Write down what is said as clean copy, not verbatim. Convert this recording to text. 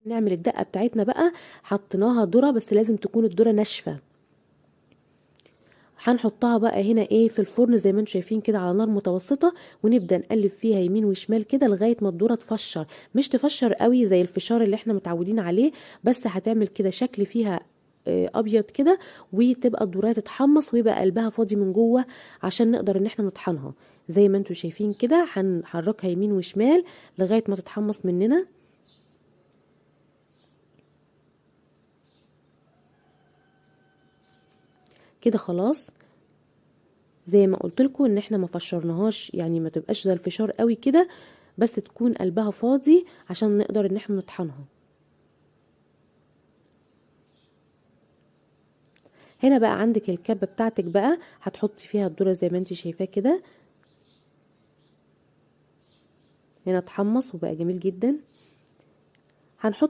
نعمل الدقة بتاعتنا بقى. حطيناها ذرة، بس لازم تكون الذرة ناشفة. هنحطها بقى هنا ايه في الفرن زي ما انتم شايفين كده على نار متوسطة، ونبدأ نقلب فيها يمين وشمال كده لغاية ما الذرة تفشر. مش تفشر قوي زي الفشار اللي احنا متعودين عليه، بس هتعمل كده شكل فيها ابيض كده، وتبقى الذرة تتحمص ويبقى قلبها فاضي من جوه عشان نقدر ان احنا نطحنها. زي ما انتم شايفين كده هنحركها يمين وشمال لغاية ما تتحمص مننا كده. خلاص، زي ما قلت لكم ان احنا ما فشرناهاش، يعني ما تبقاش زي الفشار قوي كده، بس تكون قلبها فاضي عشان نقدر ان احنا نطحنها. هنا بقى عندك الكبة بتاعتك بقى، هتحطي فيها الذرة زي ما انت شايفاه كده. هنا اتحمص وبقى جميل جدا. هنحط